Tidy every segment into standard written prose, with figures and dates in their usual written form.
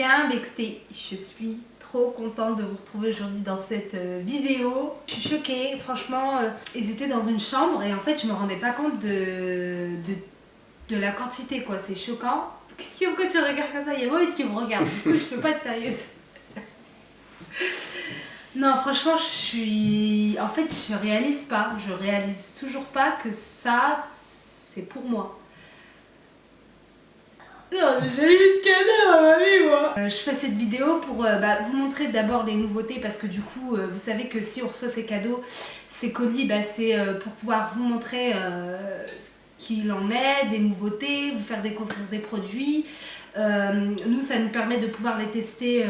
bien? Écoutez, je suis trop contente de vous retrouver aujourd'hui dans cette vidéo. Je suis choquée, franchement, ils étaient dans une chambre et en fait je me rendais pas compte de la quantité quoi, c'est choquant. Qu'est-ce qu'il y a, pourquoi tu regardes comme ça? Il y a moi qui me regarde, du coup je peux pas être sérieuse. Non, franchement, en fait, je réalise toujours pas que ça, c'est pour moi. Non, j'ai jamais eu de cadeau dans ma vie, moi. Je fais cette vidéo pour vous montrer d'abord les nouveautés parce que du coup, vous savez que si on reçoit ces cadeaux, ces colis, c'est pour pouvoir vous montrer ce qu'il en est, des nouveautés, vous faire découvrir des produits. Nous, ça nous permet de pouvoir les tester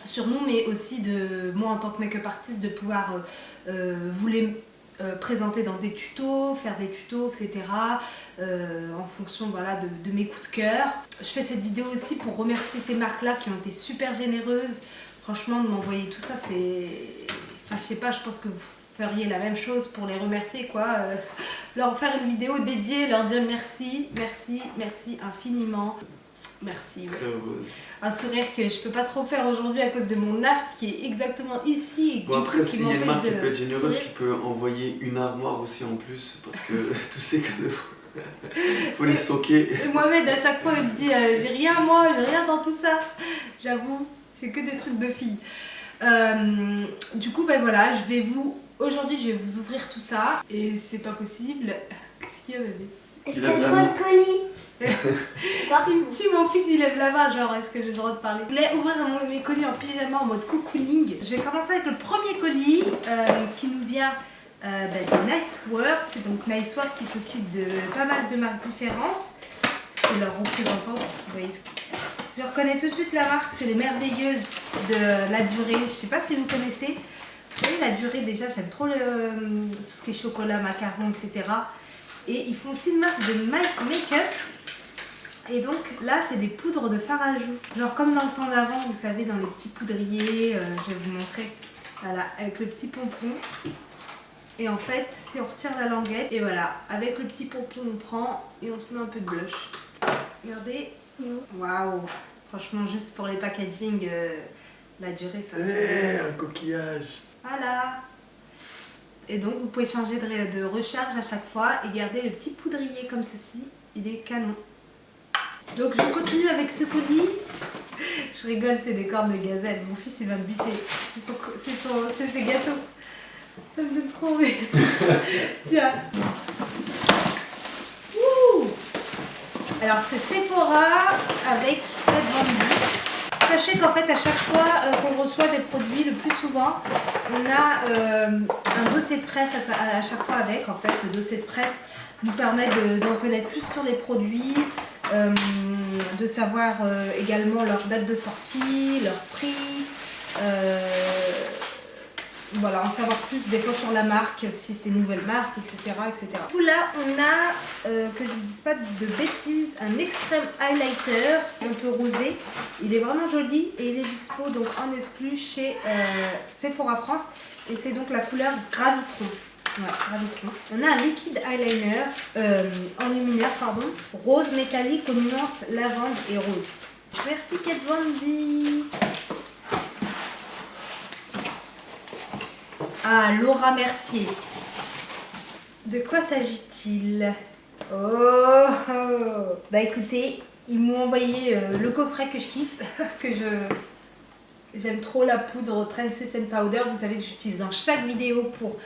sur nous, mais aussi de moi en tant que make-up artiste de pouvoir vous les présenter dans des tutos, faire des tutos, etc. En fonction voilà, de mes coups de cœur. Je fais cette vidéo aussi pour remercier ces marques-là qui ont été super généreuses. Franchement, de m'envoyer tout ça, c'est... Enfin, je sais pas, je pense que vous feriez la même chose pour les remercier, quoi. Leur faire une vidéo dédiée, leur dire merci, merci, merci infiniment. Merci. Ouais. Un sourire que je peux pas trop faire aujourd'hui à cause de mon aft qui est exactement ici. Et bon après s'il y a une marque qui peut être généreuse, qui peut envoyer une armoire aussi en plus parce que tous ces cadeaux, faut les stocker. Et Mohamed à chaque fois il me dit j'ai rien moi, j'ai rien dans tout ça. J'avoue, c'est que des trucs de filles. Du coup voilà, aujourd'hui je vais vous ouvrir tout ça et c'est pas possible. Qu'est-ce qu'il y a bébé? Est-ce que tu vois le colis? Si mon fils il lève la main, genre est-ce que j'ai le droit de parler? Je voulais ouvrir mes colis en pyjama en mode cocooning. Je vais commencer avec le premier colis qui nous vient de Nice Work. Donc Nice Work qui s'occupe de pas mal de marques différentes. C'est leur représentant. Vous voyez je reconnais tout de suite la marque, c'est les Merveilleuses de La Durée. Je sais pas si vous connaissez. Vous voyez La Durée déjà, j'aime trop tout ce qui est chocolat, macarons, etc. Et ils font aussi une marque de make-up. Et donc là, c'est des poudres de fard à joues. Genre comme dans le temps d'avant, vous savez, dans les petits poudriers. Je vais vous montrer. Voilà, avec le petit pompon. Et en fait, si on retire la languette, et voilà, avec le petit pompon, on prend et on se met un peu de blush. Regardez. Waouh! Franchement, juste pour les packaging, La Durée, ça. Un coquillage. Voilà. Et donc, vous pouvez changer de recharge à chaque fois et garder le petit poudrier comme ceci. Il est canon. Donc, je continue avec ce colis. Je rigole, c'est des cornes de gazelle. Mon fils, il va me buter. C'est ses gâteaux. Ça me donne trop envie. Tiens. Ouh. Alors, c'est Sephora avec Kat Von D. Sachez qu'en fait, à chaque fois qu'on reçoit des produits, le plus souvent, on a un dossier de presse à chaque fois avec. En fait, le dossier de presse nous permet d'en connaître plus sur les produits, de savoir également leur date de sortie, leur prix, voilà, en savoir plus des fois sur la marque, si c'est une nouvelle marque, etc. etc. Du coup là, on a, que je ne vous dise pas de bêtises, un extrême highlighter un peu rosé. Il est vraiment joli et il est dispo donc en exclu chez Sephora France. Et c'est donc la couleur Gravitron. Ouais, Gravitron. On a un liquide eyeliner, enlumineur, pardon, rose métallique aux nuances lavande et rose. Merci Kat Von D. Ah, Laura Mercier. De quoi s'agit-il? Oh, bah écoutez, ils m'ont envoyé le coffret que je kiffe, que j'aime trop la poudre Translucent Powder. Vous savez que j'utilise dans chaque vidéo pour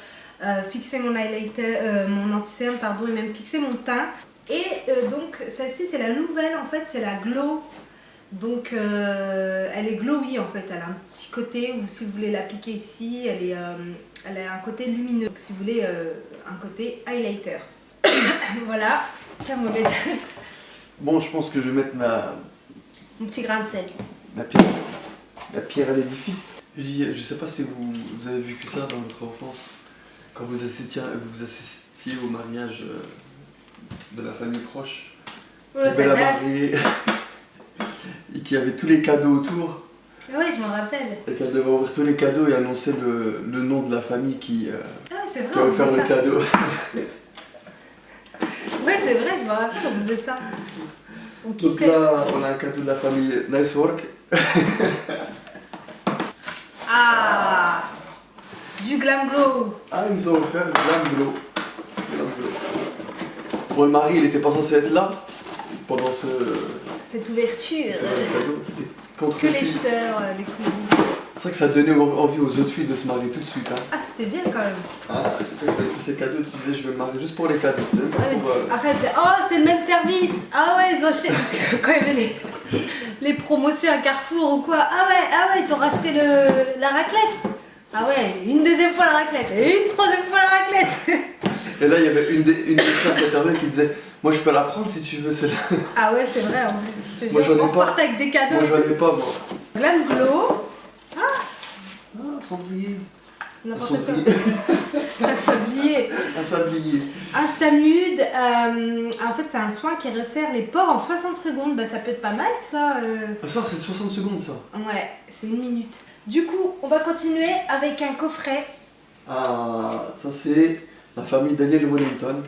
fixer mon highlighter, mon anti-cerne, pardon, et même fixer mon teint. Et donc celle-ci c'est la nouvelle, en fait c'est la Glow. Donc elle est glowy en fait, elle a un petit côté où si vous voulez l'appliquer ici, elle a un côté lumineux. Donc si vous voulez un côté highlighter. Voilà, tiens mon bébé. Bon, je pense que je vais mettre mon petit grain de sel. La pierre à l'édifice. Je sais pas si vous avez vécu ça dans votre enfance, quand vous assistiez au mariage de la famille proche, Ouais, qui avait la mariée et qui avait tous les cadeaux autour. Oui, je m'en rappelle. Et qu'elle devait ouvrir tous les cadeaux et annoncer le nom de la famille qui a offert le cadeau. Oui, c'est vrai, je me rappelle, on faisait ça. Donc là, on a un cadeau de la famille Nice Work Ah, du Glam Glow. Ah, ils nous ont offert le Glam Glow. Glam Glow. Bon, le mari, il était pas censé être là pendant Cette ouverture. C'était contre Que les les filles. sœurs, les cousines. C'est vrai que ça donnait envie aux autres filles de se marier tout de suite. Hein. Ah, c'était bien quand même. Ah, avec tous ces cadeaux, tu disais je vais me marier juste pour les cadeaux. C'est même pas Ah, mais pour. Arrête, oh, c'est le même service. Ah ouais, ils ont acheté. Parce que quand il y avait les promotions à Carrefour ou quoi. Ah ouais, ils t'ont racheté la raclette. Ah ouais, une deuxième fois la raclette. Et une troisième fois la raclette. Et là, il y avait une des filles qui intervenait qui disait moi je peux la prendre si tu veux celle-là. Ah ouais, c'est vrai en plus. Je te Moi, jure, j'en ai on pas. repartait avec des cadeaux. Moi j'en ai pas, moi. Glam Glow. Ah, un sablier. Un N'importe quoi. sablier. Un sablier. Un sablier. Instanude, en fait c'est un soin qui resserre les pores en 60 secondes, bah ça peut être pas mal ça. Ah, ça, c'est 60 secondes ça. Ouais, c'est 1 minute. Du coup, on va continuer avec un coffret. Ah, ça c'est la famille Daniel Wellington.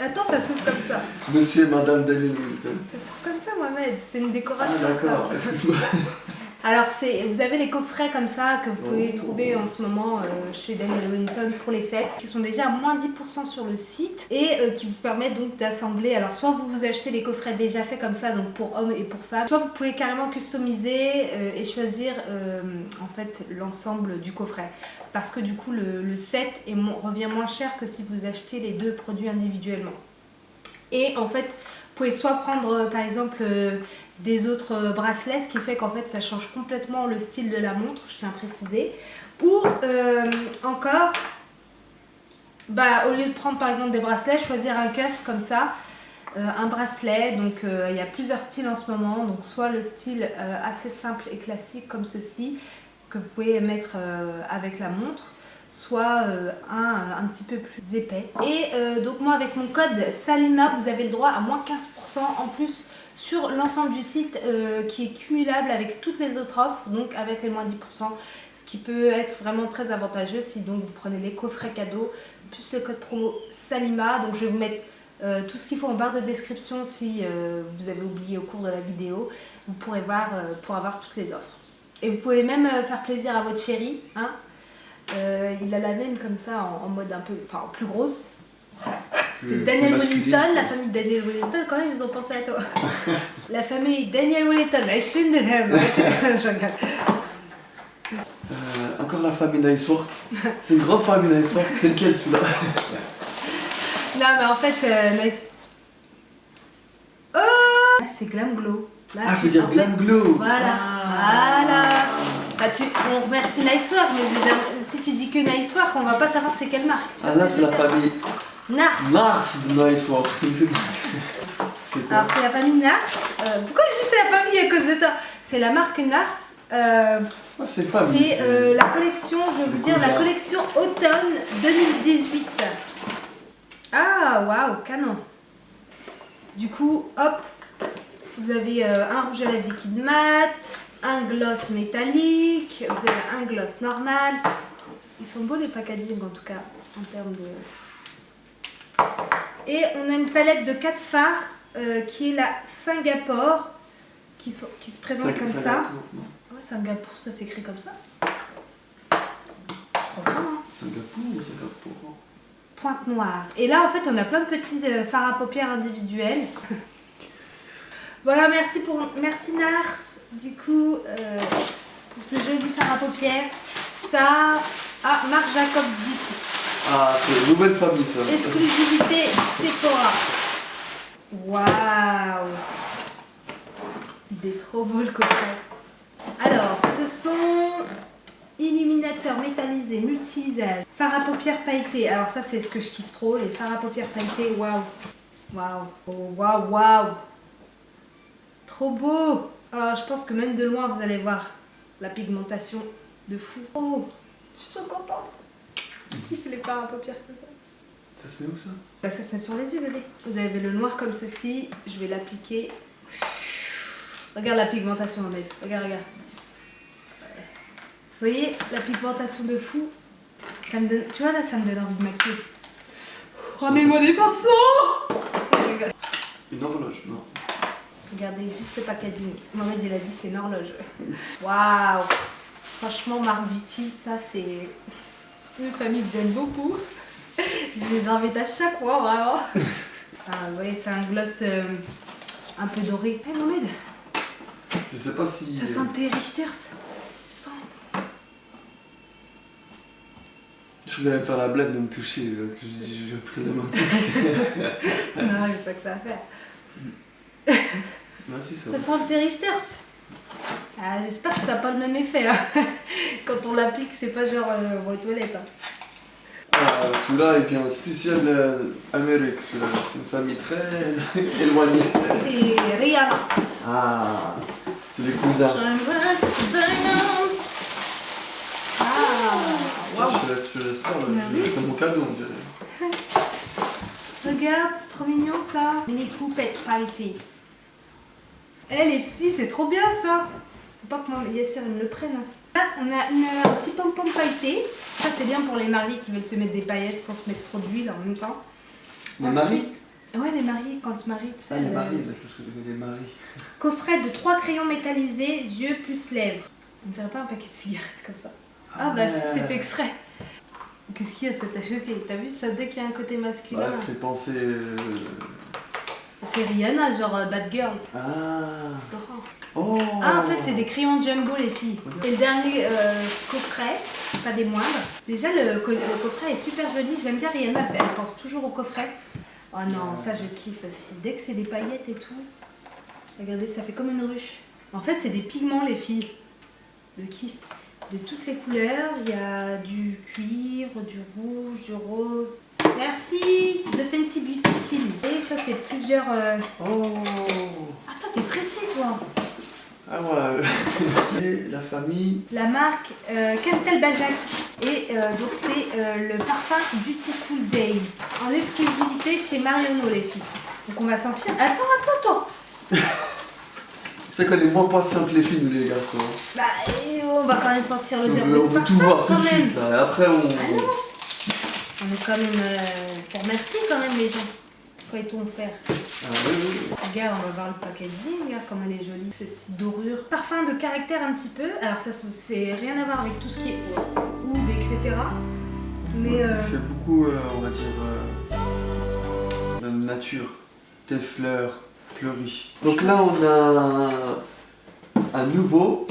Attends, ça s'ouvre comme ça. Monsieur et Madame Daniel Wellington. Ça s'ouvre comme ça, Mohamed. C'est une Ah, décoration. d'accord, ça. excuse-moi. Alors, vous avez les coffrets comme ça que vous pouvez trouver en ce moment chez Daniel Wellington pour les fêtes, qui sont déjà à moins 10% sur le site et qui vous permettent donc d'assembler. Alors, soit vous achetez les coffrets déjà faits comme ça, donc pour hommes et pour femmes, soit vous pouvez carrément customiser et choisir en fait l'ensemble du coffret. Parce que du coup, le set revient moins cher que si vous achetez les deux produits individuellement. Et en fait, vous pouvez soit prendre par exemple des autres bracelets, ce qui fait qu'en fait ça change complètement le style de la montre, je tiens à préciser. Ou encore, au lieu de prendre par exemple des bracelets, choisir un cuff comme ça, un bracelet. Donc il y a plusieurs styles en ce moment, donc soit le style assez simple et classique comme ceci, que vous pouvez mettre avec la montre, soit un petit peu plus épais. Et donc moi avec mon code Salima, vous avez le droit à moins 15% en plus sur l'ensemble du site qui est cumulable avec toutes les autres offres, donc avec les moins 10%, ce qui peut être vraiment très avantageux si donc vous prenez les coffrets cadeaux, plus le code promo Salima. Donc je vais vous mettre tout ce qu'il faut en barre de description si vous avez oublié au cours de la vidéo, vous pourrez voir pour avoir toutes les offres. Et vous pouvez même faire plaisir à votre chéri, hein. Il a la même comme ça en mode un peu, enfin plus grosse. Parce que Daniel Wellington, la famille Daniel Wellington, quand même, ils ont pensé à toi. La famille Daniel Wellington, 20 dirhams. Je regarde. Encore la famille Nicework. C'est une grande famille Nicework. C'est lequel celui-là? Non, mais en fait, oh, là, c'est Glam Glow. Là, Ah, faut dire Glam Glow. Voilà, voilà. Bah, on remercie Nicework, mais je veux dire, si tu dis que Nicework, on va pas savoir c'est quelle marque. Ah, là, c'est la famille Nars. Nars de Nicework. Alors, c'est la famille Nars. Pourquoi je dis c'est la famille à cause de toi? C'est la marque Nars. Ah, c'est famille. C'est la collection, je vais vous dire, la collection automne 2018. Ah, waouh, canon. Du coup, hop, vous avez un rouge à lèvres liquide mat, un gloss métallique, vous avez un gloss normal. Ils sont beaux les packaging en tout cas, en termes de... Et on a une palette de 4 fards qui est la Singapour, qui se présente comme ça. Ouais, Singapour, ça s'écrit comme ça. Singapour ou Singapour? Pointe noire. Et là, en fait, on a plein de petits fards à paupières individuels. Voilà, merci Nars, du coup, pour ce joli fard à paupières. Ça, Marc Jacobs Beauty. Ah, c'est une nouvelle famille ça. Exclusivité Sephora. Waouh! Il est trop beau le coffret. Alors, ce sont illuminateurs métallisés multi-usage, fard à paupières pailletés. Alors ça, c'est ce que je kiffe trop, les fards à paupières pailletés. Waouh! Waouh! Oh, waouh, waouh! Trop beau! Oh, je pense que même de loin, vous allez voir la pigmentation de fou. Oh! Je suis trop contente! Je kiffe les fards à paupières comme ça. Ça se met où ça? Bah, ça se met sur les yeux, le lait. Vous avez le noir comme ceci, je vais l'appliquer. Regarde la pigmentation, en fait. Regarde, regarde. Vous voyez la pigmentation de fou? Ça me donne... Tu vois là, ça me donne envie de maquiller. Ramène-moi des pinceaux! Une horloge, non. Regardez juste le packaging. Mohamed il a dit c'est une horloge. Waouh. Franchement Marc Beauty, ça c'est une famille que j'aime beaucoup. Je les invite à chaque fois vraiment. Ah, vous voyez c'est un gloss un peu doré. Hey Mohamed, Je sais pas si... ça sent le thé Richters. Ça sent. Je crois qu'elle allait me faire la blague de me toucher, que je pris la main. Non, il n'y a pas que ça à faire. Merci, ça Ça va. sent le thé Richters. Ah, j'espère que ça n'a pas le même effet. Hein. Quand on l'applique, c'est pas genre aux toilettes. Hein. Ah, celui-là est bien spécial Amérique, celui-là. C'est une famille très éloignée. C'est Rihanna. Ah, c'est les cousins. Ah, waouh. Je te laisse faire, là. Ah oui. Je fais mon cadeau, on dirait. Regarde, c'est trop mignon ça. Mini coupette pailletée. Eh les filles, c'est trop bien ça. Faut pas que maman Yassir me le prenne. Là, on a un petit pom-pom pailleté. Ça, c'est bien pour les maris qui veulent se mettre des paillettes sans se mettre trop d'huile en même temps. Les Ensuite- maris Ouais, les maris, quand on se marie, tu sais. Ah, les maris, là, je pense que c'est des maris. Coffret de 3 crayons métallisés, yeux plus lèvres. On dirait pas un paquet de cigarettes comme ça. Ah bah si, c'est fait exprès. Qu'est-ce qu'il y a, ça t'a choqué? T'as vu ça, dès qu'il y a un côté masculin? Ouais, c'est pensé... C'est Rihanna, genre Bad Girls. Ah. Adorant. Oh. Ah, en fait, c'est des crayons jumbo, les filles. Et le dernier coffret, pas des moindres. Déjà, le coffret est super joli. J'aime bien Rihanna, elle pense toujours au coffret. Oh non, ça je kiffe aussi. Dès que c'est des paillettes et tout, regardez, ça fait comme une ruche. En fait, c'est des pigments, les filles. Le kiff. De toutes les couleurs, il y a du cuivre, du rouge, du rose. Merci, The Fenty Beauty Team. Et ça, c'est plusieurs... Oh. Attends, t'es pressé, toi. Ah ouais. C'est la famille... La marque Castelbajac. Et donc c'est le parfum Beautiful Days. En exclusivité chez Marionneau, les filles. Donc on va sentir... Attends. C'est qu'on est moins patients que les filles, nous les garçons. Hein. Bah, on va quand même sentir l'odeur de On ce veut tout parfum voir tout quand de même. suite, là. Et après, on... Ah non. On est quand même... faut remercier quand même les gens. Quand ils t'ont offert. Ah oui. Regarde, on va voir le packaging, regarde comme elle est jolie, cette petite dorure. Parfum de caractère un petit peu, alors ça c'est rien à voir avec tout ce qui est oud, etc. Mais Il fait beaucoup, on va dire, de nature, des fleurs fleuries. Donc là, on a un nouveau.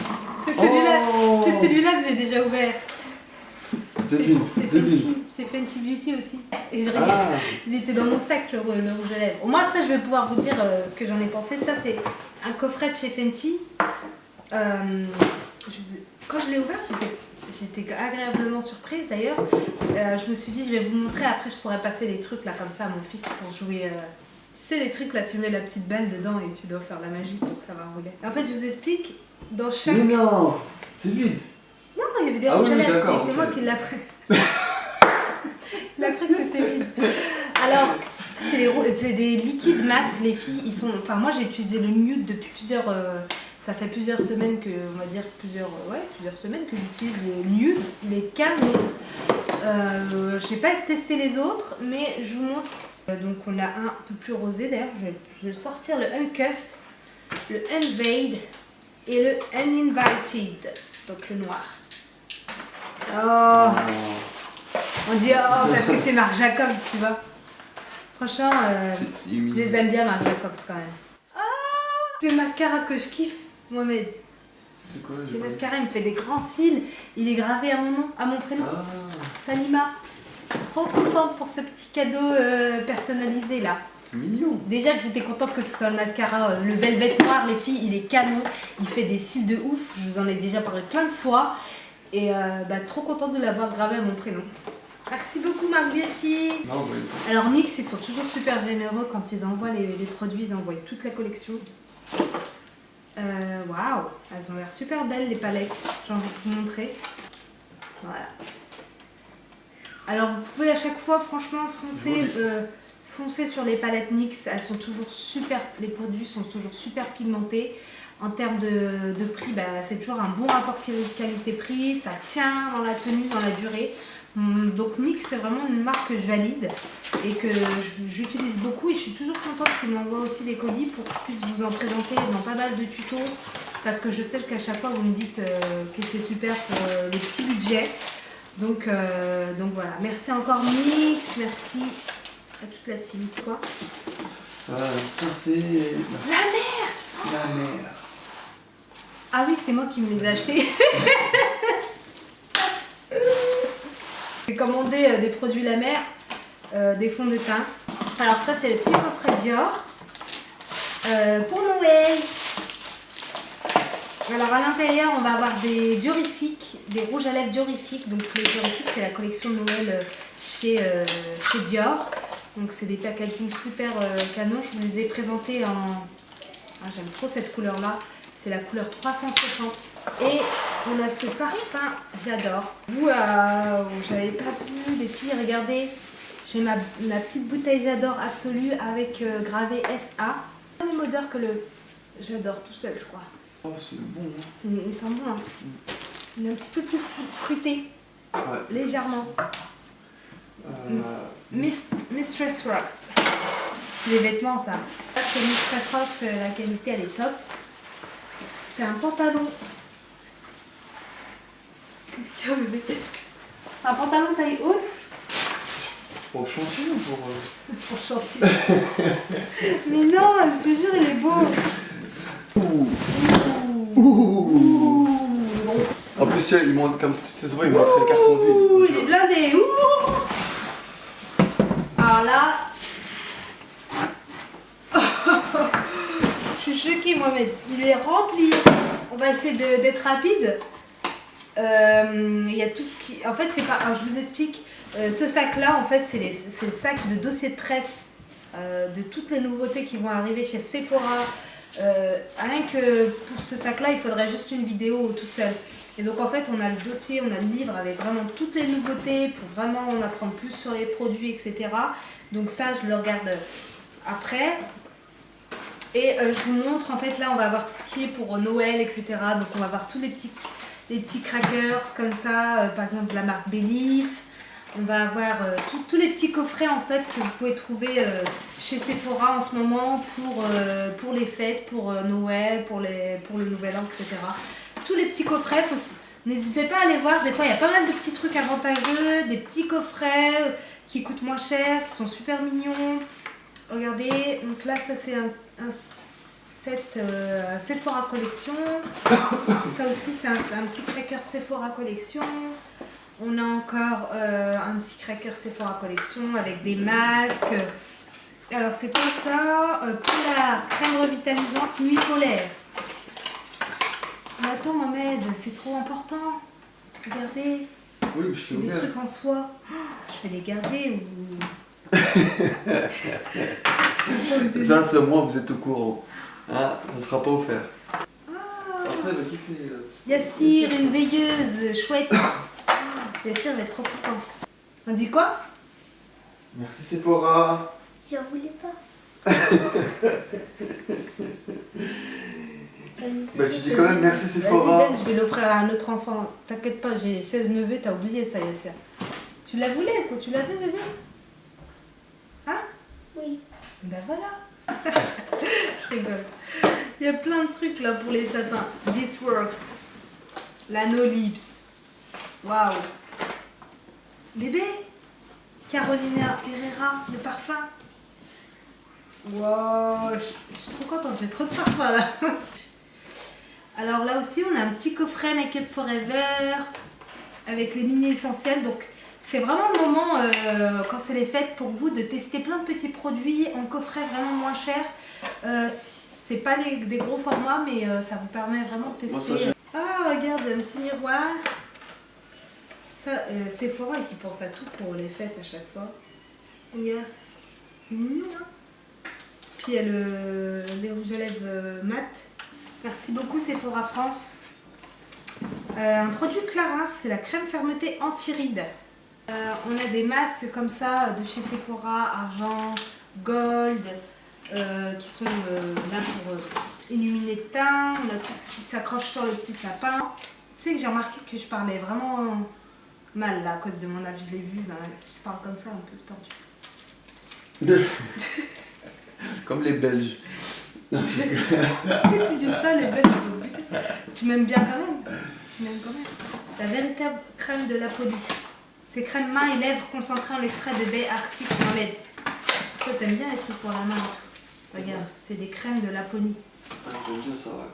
c'est celui-là, Oh. c'est celui-là que j'ai déjà ouvert. Devine, devine. C'est Fenty Beauty aussi. Et je regarde, Ah, il était dans mon sac le rouge à lèvres. Moi ça je vais pouvoir vous dire ce que j'en ai pensé. Ça c'est un coffret de chez Fenty. Quand je l'ai ouvert, j'étais agréablement surprise d'ailleurs. Je me suis dit je vais vous montrer, après je pourrais passer les trucs là comme ça à mon fils pour jouer. Tu sais les trucs là, tu mets la petite balle dedans et tu dois faire la magie pour que ça va rouler. En fait je vous explique, dans chaque... mais non, c'est vide. Non, il y avait des Ah rouges oui, à lèvres, d'accord, c'est ok. moi qui l'ai pris. Il a cru que c'était vide. Alors, c'est des liquides mat, les filles, ils sont... Enfin, moi j'ai utilisé le nude depuis plusieurs... ça fait plusieurs semaines que, on va dire, plusieurs semaines que j'utilise le nude, les canons. J'ai pas testé les autres, mais je vous montre. Donc on a un peu plus rosé, d'ailleurs, je vais sortir le Uncuffed, le Unveiled et le Uninvited, donc le noir. Oh, on dit oh parce que c'est Marc Jacobs, tu vois. Franchement, C'est je humide. les aime bien Marc Jacobs quand même. Ah, c'est le mascara que je kiffe, Mohamed. C'est quoi, Ce j'ai pas vu. mascara, il me fait des grands cils. Il est gravé à mon nom, à mon prénom. Ah, Salima. Trop contente pour ce petit cadeau personnalisé là. c'est mignon. Déjà que j'étais contente que ce soit le mascara, le velvet noir, les filles, il est canon. Il fait des cils de ouf, je vous en ai déjà parlé plein de fois. Et trop contente de l'avoir gravé à mon prénom. Merci beaucoup Marc Beauty. Non, oui. Alors NYX, ils sont toujours super généreux quand ils envoient les produits, ils envoient toute la collection. Waouh, elles ont l'air super belles les palettes, j'ai envie de vous montrer. Voilà. Alors vous pouvez à chaque fois franchement foncer sur les palettes NYX, elles sont toujours super, les produits sont toujours super pigmentés. En termes de prix, c'est toujours un bon rapport qualité-prix, ça tient dans la tenue, dans la durée. Donc NYX c'est vraiment une marque que je valide et que j'utilise beaucoup et je suis toujours contente qu'ils m'envoient aussi des colis pour que je puisse vous en présenter dans pas mal de tutos parce que je sais qu'à chaque fois vous me dites que c'est super pour les petits budgets. Donc voilà, merci encore NYX, merci à toute la team. Quoi? Ça c'est... La mer! La mer. Ah oui, c'est moi qui me les ai achetés. J'ai commandé des produits La Mer, des fonds de teint. Alors ça c'est le petit coffret Dior pour Noël. Alors à l'intérieur on va avoir des diorifiques, des rouges à lèvres diorifiques. Donc les diorifiques c'est la collection de Noël chez Dior. Donc c'est des packaging super canons. Je vous les ai présentés en... Ah, j'aime trop cette couleur là. C'est la couleur 360. Et on a ce parfum, j'adore. Waouh, j'avais pas vu les filles, regardez. J'ai ma petite bouteille J'adore absolue avec gravé SA. La même odeur que le J'adore tout seul, je crois. Oh, c'est bon. Hein. Il sent bon. Hein. Il est un petit peu plus fruité. Ouais. Légèrement. Mistress Rocks. Les vêtements, ça. C'est Mistress Rocks, la qualité elle est top. C'est un pantalon. Qu'est-ce qu'il y a bébé? Un pantalon taille haute. Pour le chantier ou pour... Pour le chantier. Mais non, je te jure, il est beau. Ouh. En plus, il montre, comme tu sais souvent, il montre les cartons vides. Ouh, il est blindé. Ouh. Alors là... Je suis choquée, Mohamed. Il est rempli. On va essayer d'être rapide. Il y a tout ce qui... En fait, c'est pas... Alors, je vous explique. Ce sac-là, en fait, c'est le sac de dossier de presse de toutes les nouveautés qui vont arriver chez Sephora. Rien que pour ce sac-là, il faudrait juste une vidéo toute seule. Et donc, en fait, on a le dossier, on a le livre avec vraiment toutes les nouveautés pour vraiment en apprendre plus sur les produits, etc. Donc ça, je le regarde après. Et je vous montre, en fait, là, on va avoir tout ce qui est pour Noël, etc. Donc, on va avoir tous les petits crackers comme ça, par exemple, la marque Belief. On va avoir tous les petits coffrets, en fait, que vous pouvez trouver chez Sephora en ce moment pour les fêtes, pour Noël, pour le Nouvel An, etc. Tous les petits coffrets, n'hésitez pas à aller voir. Des fois, il y a pas mal de petits trucs avantageux, des petits coffrets qui coûtent moins cher, qui sont super mignons. Regardez, donc là, ça, c'est un set Sephora Collection. Ça aussi, c'est un petit cracker Sephora Collection. On a encore un petit cracker Sephora Collection avec des masques. Alors, c'est quoi ça? Polar, crème revitalisante, nuit polaire. Mais attends, Mohamed, c'est trop important. Regardez. Oui, je des trucs en soie. Oh, je vais les garder ou... Ça, c'est moi, vous êtes au courant. Hein, ça ne sera pas offert. Ah, Ça va kiffer. Yassir, une veilleuse, chouette. Yassir va être trop content. On dit quoi? Merci Sephora. J'en voulais pas. Bah tu dis quand même merci Sephora. Vas-y, je vais l'offrir à un autre enfant. T'inquiète pas, j'ai 16 neveux, t'as oublié ça, Yassir. Tu la voulais, quoi? Tu l'avais, bébé? Hein? Oui. Ben voilà. Je rigole. Il y a plein de trucs là pour les sapins. This Works. La No Lips. Waouh. Bébé. Carolina Herrera, le parfum. Waouh. Je suis trop contente, j'ai trop de parfum là. Alors là aussi, on a un petit coffret Make Up Forever avec les mini essentiels. Donc c'est vraiment le moment, quand c'est les fêtes, pour vous de tester plein de petits produits en coffret vraiment moins cher. C'est pas des gros formats, mais ça vous permet vraiment de tester. Ah, regarde, un petit miroir. Ça, Sephora qui pense à tout pour les fêtes à chaque fois. Regarde, c'est mignon, hein. Puis il y a les rouges à lèvres mat. Merci beaucoup Sephora France. Un produit Clarins, c'est la crème fermeté anti-rides. On a des masques comme ça de chez Sephora, argent, gold, qui sont là pour illuminer le teint. On a tout ce qui s'accroche sur le petit sapin. Tu sais que j'ai remarqué que je parlais vraiment mal là à cause de mon âge, je l'ai vu, je parle comme ça un peu tordu. Comme les Belges. Pourquoi tu dis ça, les Belges? Tu m'aimes bien quand même. Tu m'aimes quand même. La véritable crème de la police. C'est crème main et lèvres concentrée en extrait de baie arctique Mohamed. Toi, t'aimes bien les trucs pour la main. Regarde, c'est des crèmes de Laponie. Ah, j'aime bien ça, ouais.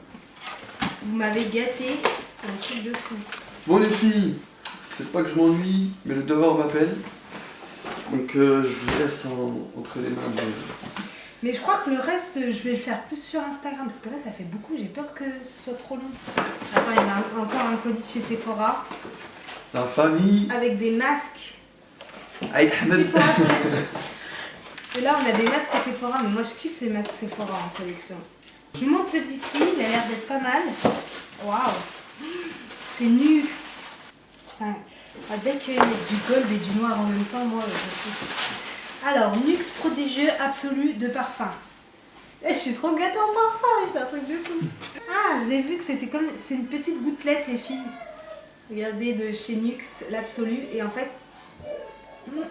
Vous m'avez gâté, c'est un truc de fou. Bon les filles, c'est pas que je m'ennuie, mais le devoir m'appelle. Donc je vous laisse entre les mains de... Mais je crois que le reste, je vais le faire plus sur Instagram, parce que là, ça fait beaucoup, j'ai peur que ce soit trop long. Attends, il y a encore un colis chez Sephora. La famille... Avec des masques. Aïd Ahmed. Sephora collection. Et là, on a des masques à Sephora, mais moi, je kiffe les masques Sephora en collection. Je vous montre celui-ci, il a l'air d'être pas mal. Waouh. C'est Nux. Enfin, dès qu'il y a du gold et du noir en même temps, moi, je kiffe. Alors, Nux prodigieux absolu de parfum. Je suis trop gâtée en parfum, c'est un truc de fou. Ah, je l'ai vu que c'était comme... C'est une petite gouttelette, les filles. Regardez, de chez Nux, l'absolu. Et en fait,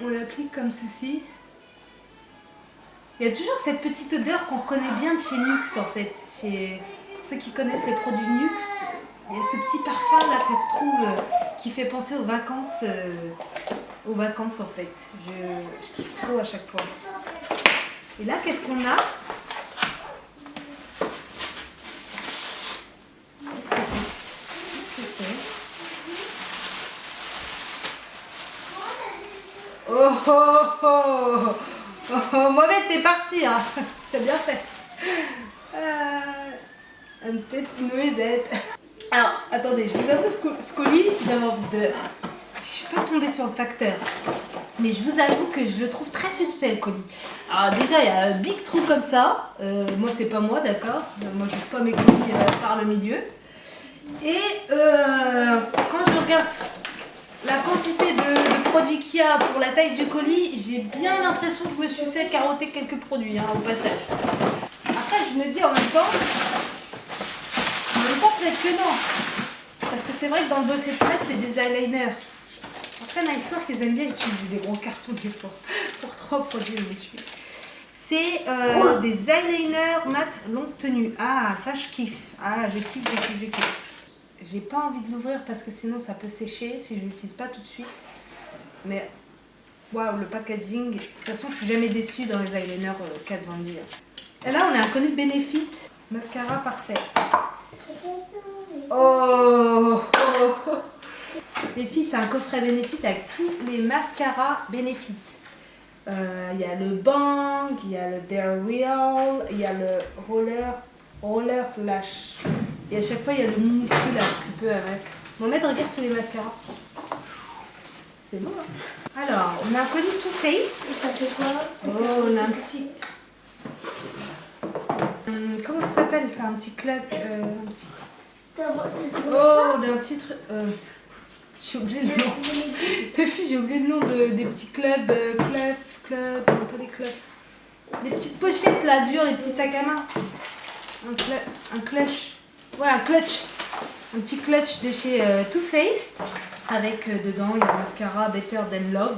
on l'applique comme ceci. Il y a toujours cette petite odeur qu'on reconnaît bien de chez Nux, en fait. Pour ceux qui connaissent les produits Nux, il y a ce petit parfum là qu'on retrouve qui fait penser aux vacances. Aux vacances en fait. Je kiffe trop à chaque fois. Et là, qu'est-ce qu'on a? Qu'est-ce que c'est? Qu'est-ce que c'est? Oh oh oh oh, oh Mohamed, t'es parti hein. T'as bien fait. Une petite noisette. Alors, attendez, je vous avoue, ce colis, j'avais envie de... Je suis pas tombée sur le facteur, mais je vous avoue que je le trouve très suspect le colis. Alors déjà il y a un big trou comme ça, moi c'est pas moi d'accord, moi je fais pas mes colis par le milieu. Et quand je regarde la quantité de produits qu'il y a pour la taille du colis, j'ai bien l'impression que je me suis fait carotter quelques produits au passage. Après je me dis en même temps peut-être que non, parce que c'est vrai que dans le dossier de presse c'est des eyeliners. Après, Nicework, ils aiment bien utiliser des gros cartons des fois. Pour 3 produits, je me suis. C'est des eyeliners mat longue tenue. Ah, ça, je kiffe. Ah, je kiffe. J'ai pas envie de l'ouvrir parce que sinon, ça peut sécher si je l'utilise pas tout de suite. Mais, waouh, le packaging. De toute façon, je suis jamais déçue dans les eyeliners Kat Von D. Et là, on a un colis de Benefit. Mascara parfait. Oh, oh, oh. Les filles, c'est un coffret Benefit avec tous les mascaras Benefit. Il y a le Bang, il y a le Dare Real, il y a le Roller Lash. Et à chaque fois, il y a le minuscule un petit peu avec. Mohamed, regarde tous les mascaras. C'est beau, hein? Alors, on a un colis Too Faced. Et ça fait quoi? Oh, on a un petit... comment ça s'appelle ça? Un petit claque. Un petit... Oh, on a un petit truc... J'ai oublié le nom. Les filles, j'ai oublié le nom des petits clubs. Club, un peu des clubs. Les petites pochettes là, dures, les petits sacs à main. Un clutch. Ouais, un clutch. Un petit clutch de chez Too Faced. Avec dedans, il y a le mascara Better Than Love.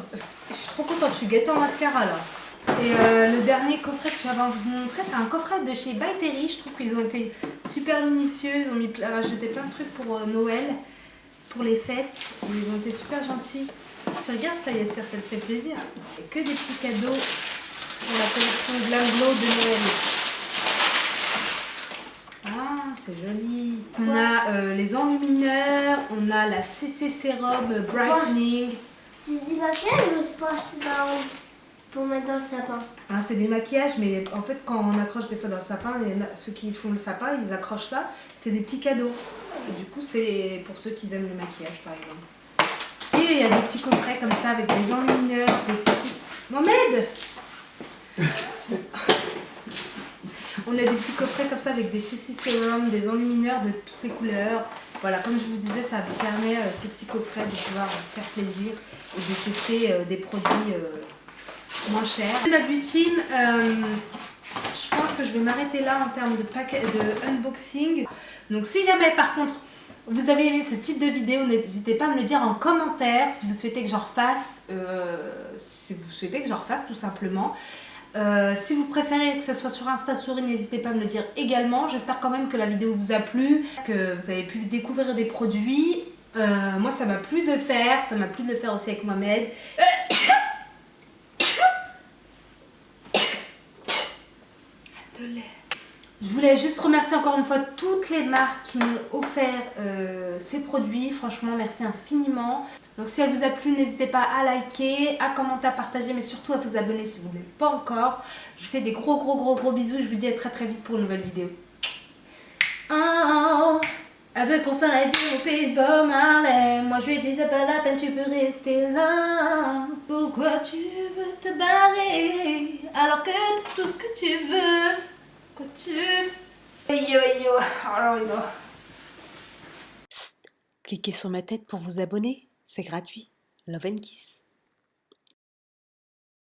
Je suis trop contente, je suis gâtée en mascara là. Et le dernier coffret que j'avais envie de vous montrer, c'est un coffret de chez By Terry. Je trouve qu'ils ont été super minutieux. Ils ont rajouté plein de trucs pour Noël. Pour les fêtes, ils ont été super gentils. Tu regardes ça, Yassir, ça te fait plaisir. Et que des petits cadeaux pour la collection Glam Glow de Noël. Ah, c'est joli. On a les enlumineurs, on a la CC Serum Brightening. C'est des maquillages ou c'est pour acheter pour mettre dans le sapin? Ah, c'est des maquillages, mais en fait, quand on accroche des fois dans le sapin, ceux qui font le sapin, ils accrochent ça. C'est des petits cadeaux. Et du coup, c'est pour ceux qui aiment le maquillage, par exemple. Et il y a des petits coffrets comme ça avec des enlumineurs, des CC... Mohamed On a des petits coffrets comme ça avec des CC Serum, des enlumineurs de toutes les couleurs. Voilà, comme je vous disais, ça vous permet, ces petits coffrets, de pouvoir faire plaisir et de tester des produits moins chers. La Beauty, je pense que je vais m'arrêter là en termes de unboxing. Donc si jamais par contre vous avez aimé ce type de vidéo, n'hésitez pas à me le dire en commentaire si vous souhaitez que j'en refasse, tout simplement. Si vous préférez que ce soit sur Insta Story, n'hésitez pas à me le dire également. J'espère quand même que la vidéo vous a plu, que vous avez pu découvrir des produits. Moi ça m'a plu de le faire, aussi avec Mohamed. Je voulais juste remercier encore une fois toutes les marques qui m'ont offert ces produits. Franchement, merci infiniment. Donc si elle vous a plu, n'hésitez pas à liker, à commenter, à partager, mais surtout à vous abonner si vous ne l'êtes pas encore. Je vous fais des gros bisous. Je vous dis à très vite pour une nouvelle vidéo. Oh, elle veut qu'on s'en aille au pays de Bob Marley. Moi je lui ai dit c'est pas la peine, tu peux rester là. Pourquoi tu veux te barrer alors que tout ce que tu veux? Psst, cliquez sur ma tête pour vous abonner, c'est gratuit. Love and kiss.